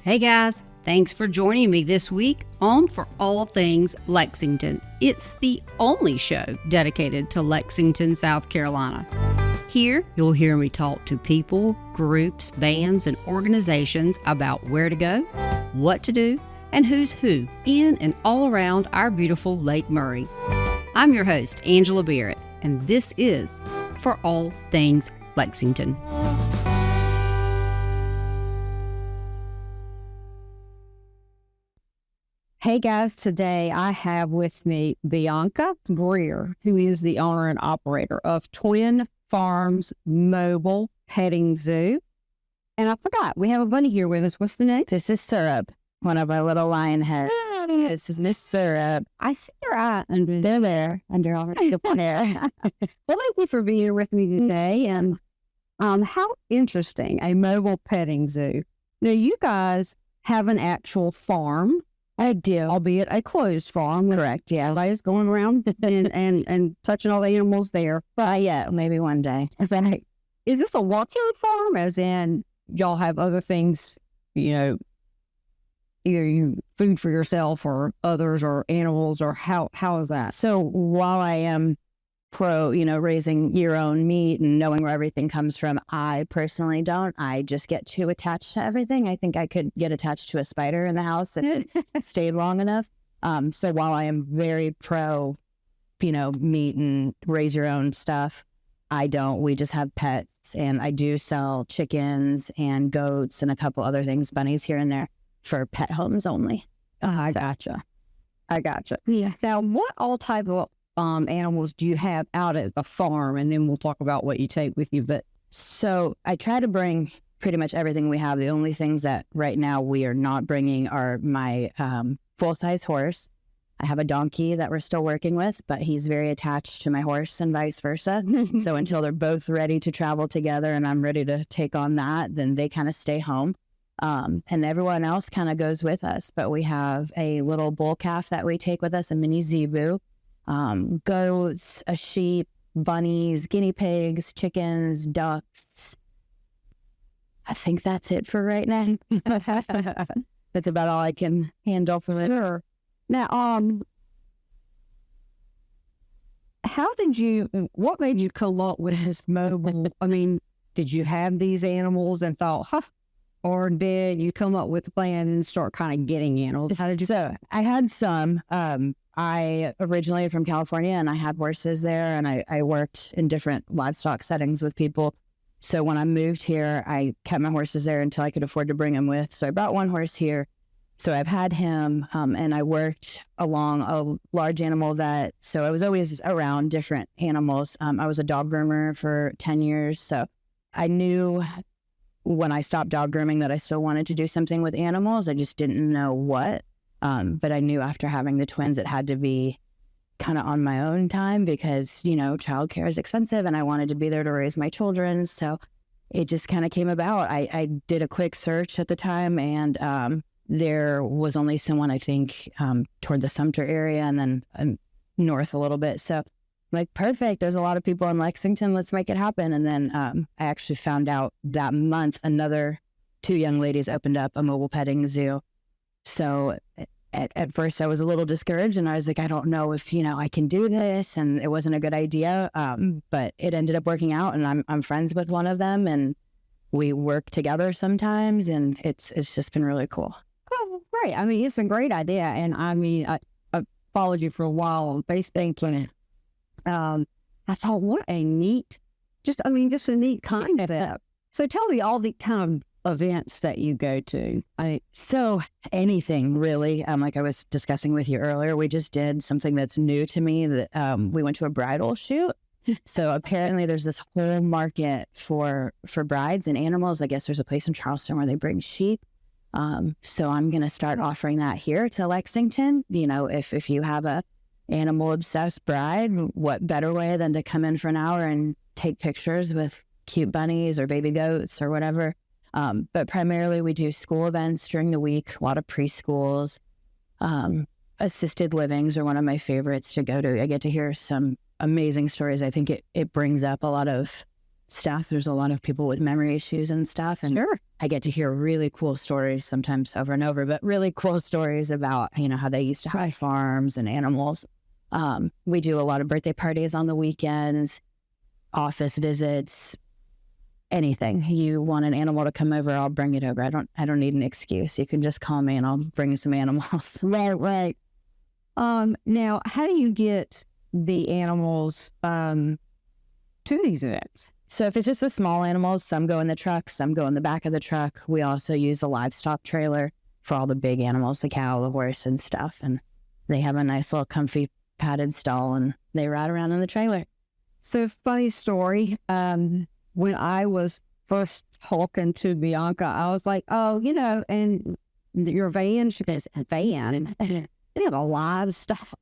Hey guys, thanks for joining me this week on For All Things Lexington. It's the only show dedicated to Lexington, South Carolina. Here, you'll hear me talk to people, groups, bands, and organizations about where to go, what to do, and who's who in and all around our beautiful Lake Murray. I'm your host, Angela Barrett, and this is For All Things Lexington. Hey guys, today I have with me Bianca, who is the owner and operator of Twin Farms Mobile Petting Zoo. And I forgot, we have a bunny here with us. What's the name? This is Syrup, one of our little lion heads. This is Miss Syrup. I see her eye under all her beautiful hair. Well, thank you for being here with me today. And how interesting, a mobile petting zoo. Now, you guys have an actual farm. I do. Albeit a closed farm. Correct, yeah. Everybody's going around and touching all the animals there. But yeah, maybe one day. Is this a walk-in farm? As in, y'all have other things, either food for yourself or others or animals, or how is that? So while I am pro, raising your own meat and knowing where everything comes from, I personally don't. I just get too attached to everything. I think I could get attached to a spider in the house if it stayed long enough. So while I am very pro, meat and raise your own stuff, I don't. We just have pets, and I do sell chickens and goats and a couple other things, bunnies here and there, for pet homes only. Oh, I gotcha. Yeah. Now, what all type of animals do you have out at the farm? And then we'll talk about what you take with you. But so I try to bring pretty much everything we have. The only things that right now we are not bringing are my full-size horse. I have a donkey that we're still working with, but he's very attached to my horse and vice versa. So until they're both ready to travel together and I'm ready to take on that, then they kind of stay home. And everyone else kind of goes with us. But we have a little bull calf that we take with us, a mini zebu, goats, a sheep, bunnies, guinea pigs, chickens, ducks. I think that's it for right now. That's about all I can handle for it. Sure. Now, what made you come up with this mobile? I mean, did you have these animals and thought, or did you come up with a plan and start kind of getting animals? How did you? So I had some. I originated from California, and I had horses there, and I worked in different livestock settings with people. So when I moved here, I kept my horses there until I could afford to bring them with. So I brought one horse here. So I've had him, and I worked along a large animal so I was always around different animals. I was a dog groomer for 10 years. So I knew when I stopped dog grooming that I still wanted to do something with animals. I just didn't know what. But I knew after having the twins, it had to be kind of on my own time because, childcare is expensive and I wanted to be there to raise my children. So it just kind of came about. I did a quick search at the time, and there was only someone, I think, toward the Sumter area and then north a little bit. So I'm like, perfect. There's a lot of people in Lexington. Let's make it happen. And then I actually found out that month, another 2 young ladies opened up a mobile petting zoo. So at first I was a little discouraged, and I was like, I don't know if, I can do this. And it wasn't a good idea. But it ended up working out, and I'm friends with one of them, and we work together sometimes, and it's just been really cool. Oh, great. I mean, it's a great idea. And I mean, I followed you for a while on Facebook, and I thought, what a neat, just a neat concept. So tell me all the kind of events that you go to. So anything really. Like I was discussing with you earlier, we just did something that's new to me. That we went to a bridal shoot. So apparently there's this whole market for brides and animals. I guess there's a place in Charleston where they bring sheep. So I'm going to start offering that here to Lexington. If you have a animal obsessed bride, what better way than to come in for an hour and take pictures with cute bunnies or baby goats or whatever. But primarily we do school events during the week, a lot of preschools. Assisted livings are one of my favorites to go to. I get to hear some amazing stories. I think it brings up a lot of stuff. There's a lot of people with memory issues and stuff. And I get to hear really cool stories, sometimes over and over, but really cool stories about, how they used to have farms and animals. We do a lot of birthday parties on the weekends, office visits, anything. You want an animal to come over, I'll bring it over. I don't need an excuse. You can just call me and I'll bring you some animals. Right. Now, how do you get the animals to these events? So if it's just the small animals, some go in the truck, some go in the back of the truck. We also use the livestock trailer for all the big animals, the cow, the horse and stuff. And they have a nice little comfy padded stall and they ride around in the trailer. So funny story. When I was first talking to Bianca, I was like, and your van, she goes, a van? They have a lot of stuff.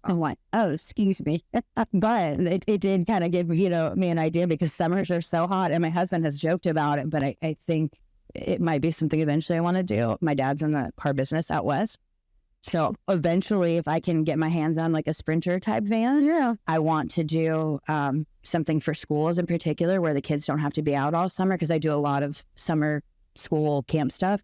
I'm like, oh, excuse me. But it did kind of give, me an idea because summers are so hot. And my husband has joked about it, but I think it might be something eventually I want to do. My dad's in the car business out west. So eventually, if I can get my hands on like a Sprinter type van, I want to do something for schools in particular where the kids don't have to be out all summer, because I do a lot of summer school camp stuff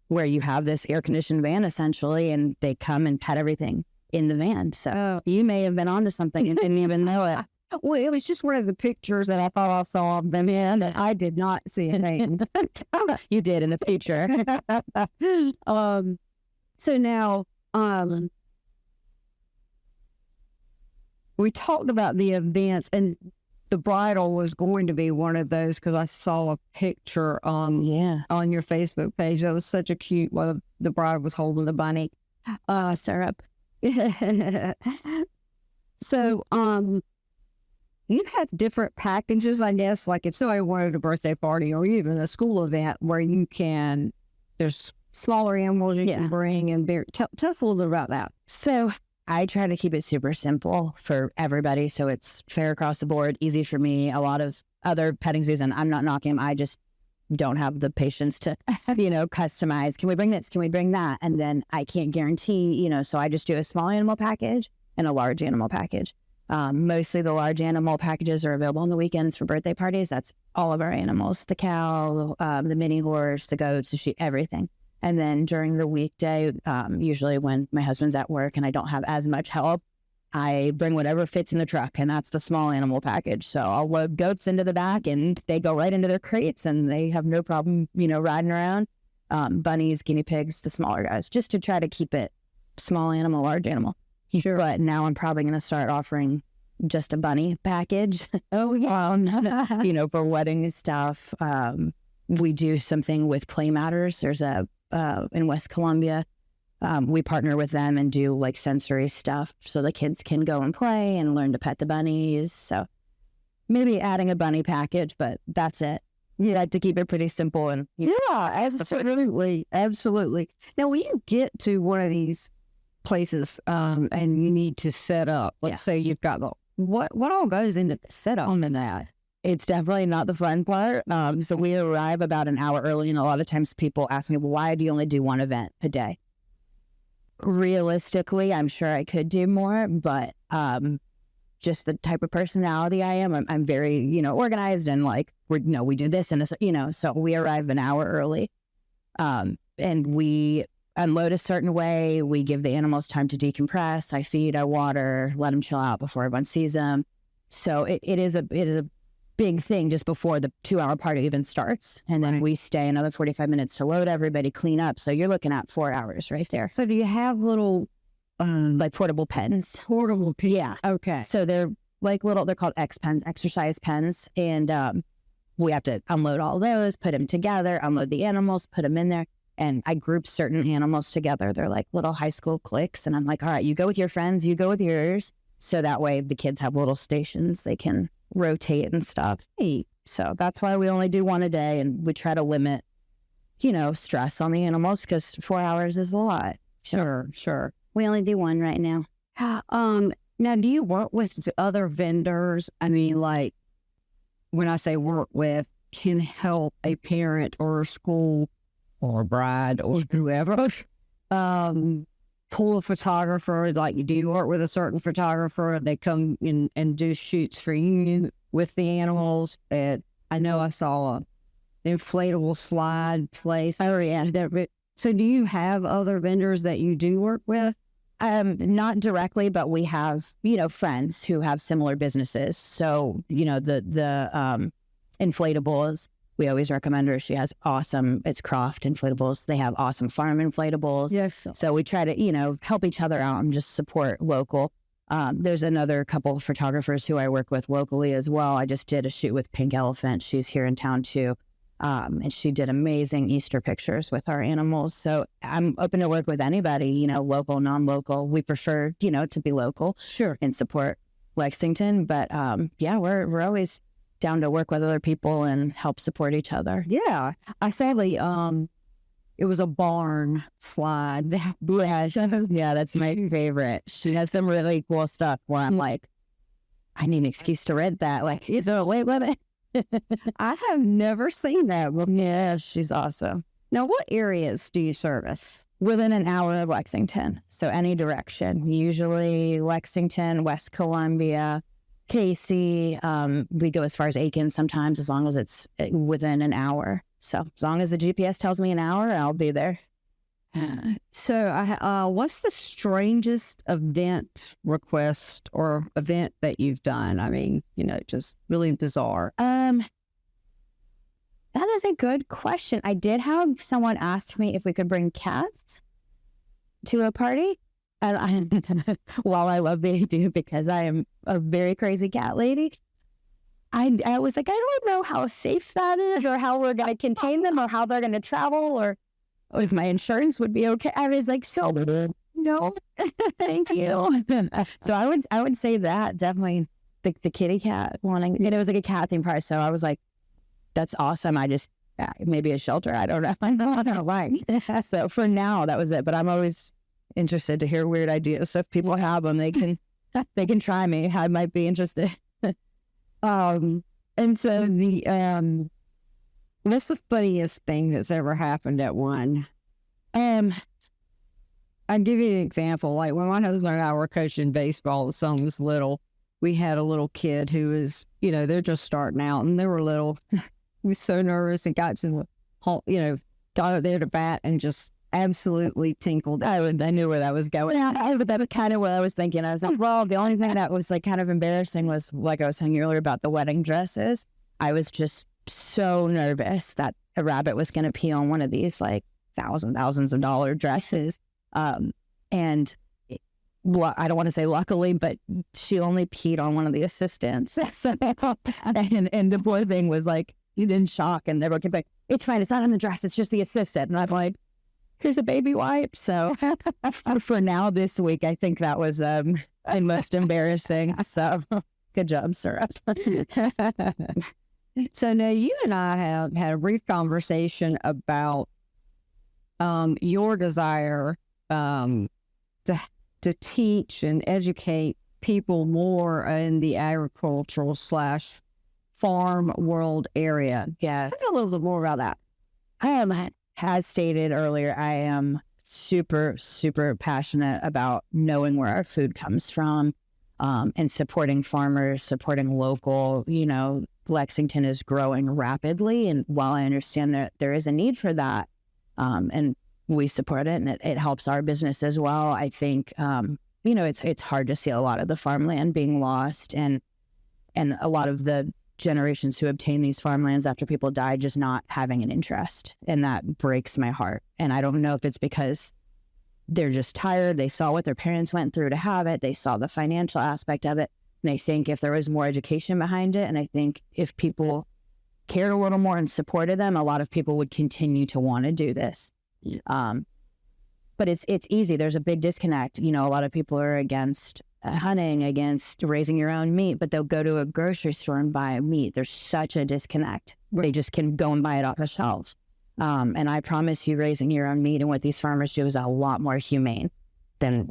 where you have this air-conditioned van essentially, and they come and pet everything in the van. So you may have been onto something and didn't even know it. Well, it was just one of the pictures that I thought I saw of them in. I did not see anything. You did in the picture. So now, we talked about the events, and the bridal was going to be one of those because I saw a picture on your Facebook page. That was such a cute one. The bride was holding the bunny syrup. So, you have different packages, I guess, like if somebody wanted a birthday party or even a school event where there's smaller animals you can bring and tell us a little bit about that. So I try to keep it super simple for everybody. So it's fair across the board, easy for me. A lot of other petting zoos, and I'm not knocking them, I just don't have the patience to, customize. Can we bring this? Can we bring that? And then I can't guarantee, so I just do a small animal package and a large animal package. Mostly the large animal packages are available on the weekends for birthday parties. That's all of our animals, the cow, the mini horse, the goats, the sheep, everything. And then during the weekday, usually when my husband's at work and I don't have as much help, I bring whatever fits in the truck, and that's the small animal package. So I'll load goats into the back and they go right into their crates and they have no problem, riding around. Bunnies, guinea pigs, the smaller guys, just to try to keep it small animal, large animal. Sure. But now I'm probably going to start offering just a bunny package. For wedding stuff. We do something with play matters. There's in West Columbia, we partner with them and do like sensory stuff so the kids can go and play and learn to pet the bunnies. So maybe adding a bunny package, but that's it. Yeah, to keep it pretty simple. And absolutely. Now, when you get to one of these places and you need to set up, let's say you've got what all goes into the setup on that? It's definitely not the fun part. So we arrive about an hour early, and a lot of times people ask me, well, why do you only do one event a day? Realistically, I'm sure I could do more, but just the type of personality I am, I'm very, organized, and like, we do this and this, so we arrive an hour early. And we unload a certain way. We give the animals time to decompress. I feed, I water, let them chill out before everyone sees them. So it is a big thing just before the 2-hour party even starts. And then we stay another 45 minutes to load everybody, clean up. So you're looking at 4 hours right there. So do you have little, like portable pens? Portable pens. Yeah. Okay. So they're like they're called X pens, exercise pens. And we have to unload all those, put them together, unload the animals, put them in there. And I group certain animals together. They're like little high school cliques. And I'm like, all right, you go with your friends, you go with yours. So that way the kids have little stations they can rotate and stuff. So that's why we only do one a day, and we try to limit, stress on the animals, because 4 hours is a lot. Sure. We only do one right now. Now, do you work with other vendors? I mean, like, when I say work with, can help a parent or a school or a bride or whoever pull a photographer? Like, do you work with a certain photographer? They come in and do shoots for you with the animals at I know I saw a inflatable slide place. Oh, yeah. So do you have other vendors that you do work with? Not directly, but we have, friends who have similar businesses. So, the inflatables, we always recommend her. She has it's Croft inflatables. They have awesome farm inflatables. Yes. So we try to, help each other out and just support local. There's another couple of photographers who I work with locally as well. I just did a shoot with Pink Elephant. She's here in town too. And she did amazing Easter pictures with our animals. So I'm open to work with anybody, local, non-local. We prefer, to be local. Sure. And support Lexington. But we're always down to work with other people and help support each other. Yeah. I sadly, it was a barn slide. Yeah, that's my favorite. She has some really cool stuff where I'm like, I need an excuse to rent that. Like, is there a way with it? I have never seen that. Yeah, she's awesome. Now, what areas do you service? Within an hour of Lexington. So any direction, usually Lexington, West Columbia, Casey. We go as far as Aiken sometimes, as long as it's within an hour. So as long as the GPS tells me an hour, I'll be there. So what's the strangest event request or event that you've done? I mean, just really bizarre. That is a good question. I did have someone ask me if we could bring cats to a party. And while I love the idea because I am a very crazy cat lady, I was like, I don't know how safe that is or how we're going to contain them or how they're going to travel or if my insurance would be okay. I was like, so no, thank you. So I would say that definitely the kitty cat wanting, and it was like a cat theme park. So I was like, that's awesome. I just, maybe a shelter. I don't know. I don't know why. So for now, that was it. But I'm always interested to hear weird ideas. So if people have them, they can try me. I might be interested. And so what's the funniest thing that's ever happened at one? I'll give you an example. Like when my husband and I were coaching baseball, the son was little. We had a little kid who was, they're just starting out and they were little. He was so nervous and got to the, got up there to bat and just absolutely tinkled. I knew where that was going. That was kind of what I was thinking. I was like, well, the only thing that was like kind of embarrassing was like I was saying earlier about the wedding dresses. I was just so nervous that a rabbit was going to pee on one of these like thousands of dollar dresses. And I don't want to say luckily, but she only peed on one of the assistants. and the poor thing was like, he's in shock and everyone kept like, it's fine. It's not on the dress. It's just the assistant. And I'm like, here's a baby wipe. So for now this week, I think that was the most embarrassing. So good job, Sarah. So now you and I have had a brief conversation about your desire to teach and educate people more in the agricultural / farm world area. Yeah. Tell us a little bit more about that. As stated earlier, I am super, super passionate about knowing where our food comes from and supporting farmers, supporting local. Lexington is growing rapidly. And while I understand that there is a need for that, and we support it and it helps our business as well, I think, it's hard to see a lot of the farmland being lost and a lot of the generations who obtain these farmlands after people die just not having an interest. And that breaks my heart. And I don't know if it's because they're just tired. They saw what their parents went through to have it. They saw the financial aspect of it. And they think if there was more education behind it, and I think if people cared a little more and supported them, a lot of people would continue to want to do this. But it's easy. There's a big disconnect. A lot of people are against hunting, against raising your own meat, but they'll go to a grocery store and buy meat. There's such a disconnect. They just can go and buy it off the shelf. And I promise you, raising your own meat and what these farmers do is a lot more humane than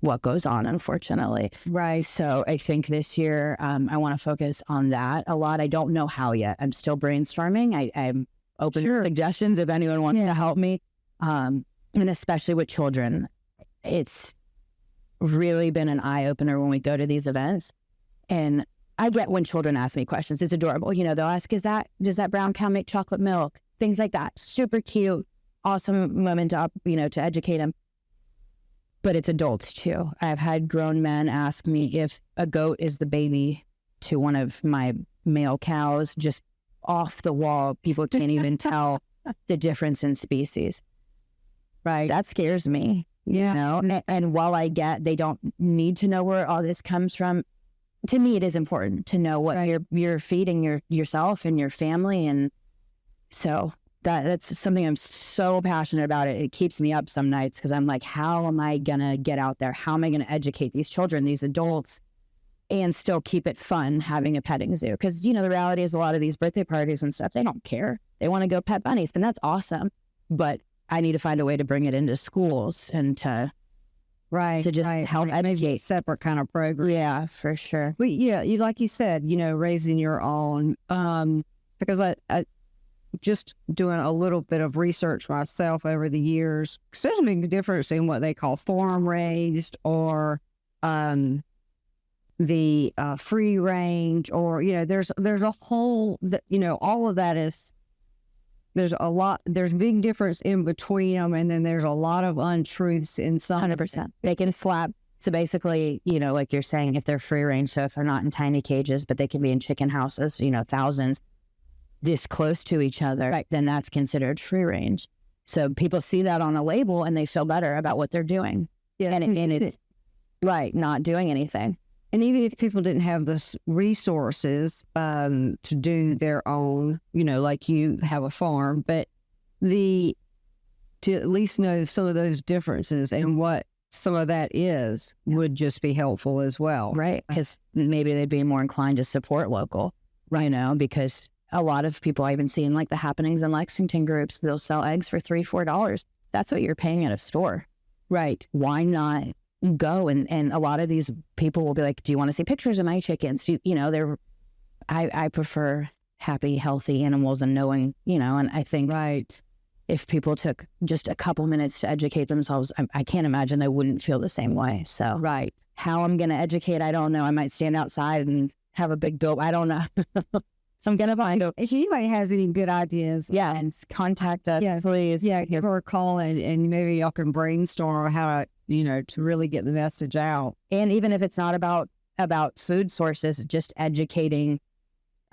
what goes on, unfortunately. Right. So I think this year I want to focus on that a lot. I don't know how yet. I'm still brainstorming. I'm open to suggestions if anyone wants to help me. And especially with children, it's really been an eye-opener when we go to these events. And I get when children ask me questions. It's adorable. You know, they'll ask, does that brown cow make chocolate milk? Things like that. Super cute. Awesome moment to educate them. But it's adults too. I've had grown men ask me if a goat is the baby to one of my male cows, just off the wall. People can't even tell the difference in species. Right. That scares me. Yeah. You know? And while I get they don't need to know where all this comes from, to me it is important to know what you're feeding yourself and your family. And so that's something I'm so passionate about. It keeps me up some nights because I'm like, how am I going to get out there? How am I going to educate these children, these adults, and still keep it fun having a petting zoo? Because, you know, the reality is a lot of these birthday parties and stuff, they don't care. They want to go pet bunnies, and that's awesome. But I need to find a way to bring it into schools and to just help educate. Separate kind of program. Yeah, for sure. But yeah, like you said, you know, raising your own, because I just doing a little bit of research myself over the years, there's a big difference in what they call farm raised or the free range, or, you know, there's a whole, you know, all of that is, there's big difference in between them. And then there's a lot of untruths in some. 100%. They can slap. So basically, you know, like you're saying, if they're free range, so if they're not in tiny cages, but they can be in chicken houses, you know, thousands this close to each other, then that's considered free range. So people see that on a label and they feel better about what they're doing. Yeah. And it's not doing anything. And even if people didn't have the resources to do their own, you know, like you have a farm, but to at least know some of those differences and what some of that is would just be helpful as well. Right. Because maybe they'd be more inclined to support local, you know, because a lot of people I've even seen, like the happenings in Lexington groups, they'll sell eggs for $3, $4. That's what you're paying at a store. Right. Why not go? And a lot of these people will be like, do you want to see pictures of my chickens? You know, I prefer happy, healthy animals and knowing, you know, and I think if people took just a couple minutes to educate themselves, I can't imagine they wouldn't feel the same way. So how I'm going to educate, I don't know. I might stand outside and have a big bill. I don't know. So I'm going to find out. If anybody has any good ideas, and contact us, please. Yeah, give her a call and maybe y'all can brainstorm how to, you know, to really get the message out. And even if it's not about food sources, just educating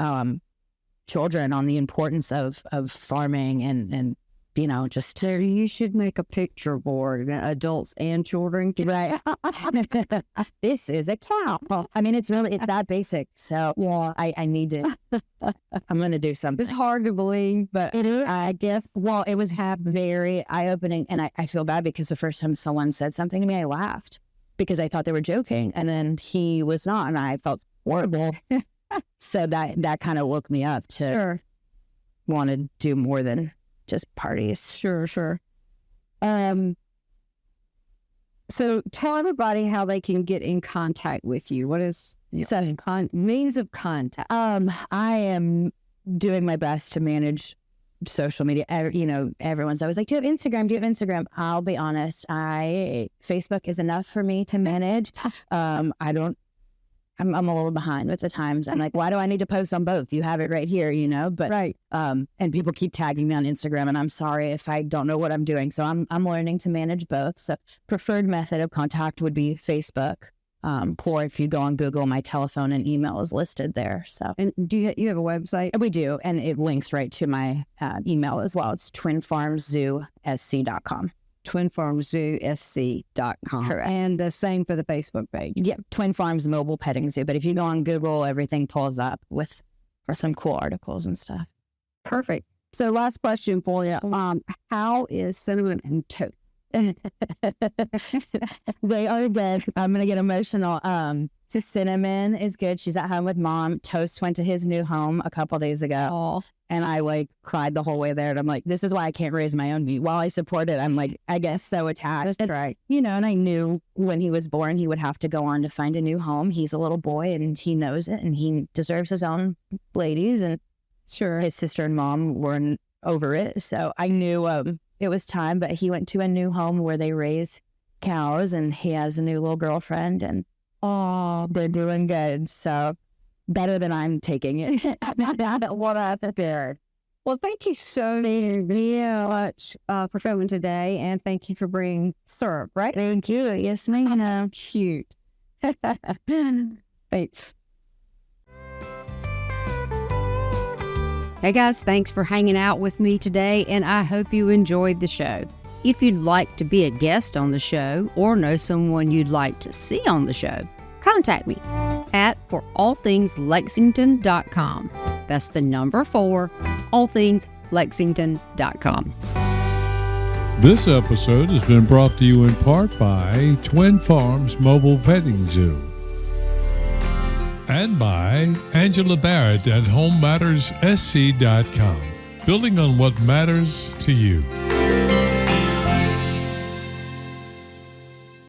children on the importance of farming and you know, just you should make a picture board, adults and children. Right. This is a cow. I mean, it's that basic. So I need to, I'm going to do something. It's hard to believe, but it is. I guess, well, it was very eye-opening. And I feel bad because the first time someone said something to me, I laughed because I thought they were joking. And then he was not, and I felt horrible. So that kind of woke me up to want to do more than just parties. Sure. So tell everybody how they can get in contact with you. What is means of contact? I am doing my best to manage social media. You know, everyone's always like, do you have Instagram? I'll be honest. Facebook is enough for me to manage. I'm a little behind with the times. I'm like, why do I need to post on both? You have it right here, you know? But and people keep tagging me on Instagram, and I'm sorry if I don't know what I'm doing. So I'm learning to manage both. So preferred method of contact would be Facebook. Or if you go on Google, my telephone and email is listed there. So, and do you have a website? We do, and it links right to my email as well. It's twinfarmszoo.sc.com. twinfarmszoo.sc.com. Correct. And the same for the Facebook page. Yep, Twin Farms Mobile Petting Zoo. But if you go on Google, everything pulls up with some cool articles and stuff. Perfect. So last question for you. How is Cinnamon and Toast? They are good. I'm going to get emotional. So Cinnamon is good. She's at home with mom. Toast went to his new home a couple days ago. And I cried the whole way there. And I'm like, this is why I can't raise my own meat. While I support it, I'm like, I guess so attached. That's right. You know, and I knew when he was born, he would have to go on to find a new home. He's a little boy and he knows it and he deserves his own ladies. And his sister and mom weren't over it. So I knew it was time, but he went to a new home where they raise cows and he has a new little girlfriend and they're doing good. So better than I'm taking it. What I prepared. Well, thank you so very much for filming today, and thank you for bringing syrup, right? Thank you. Yes, ma'am. Cute. Thanks. Hey guys, thanks for hanging out with me today, and I hope you enjoyed the show. If you'd like to be a guest on the show or know someone you'd like to see on the show, contact me at forallthingslexington.com. That's the number 4, allthingslexington.com. This episode has been brought to you in part by Twin Farms Mobile Petting Zoo and by Angela Barrett at HomeMattersSC.com, building on what matters to you.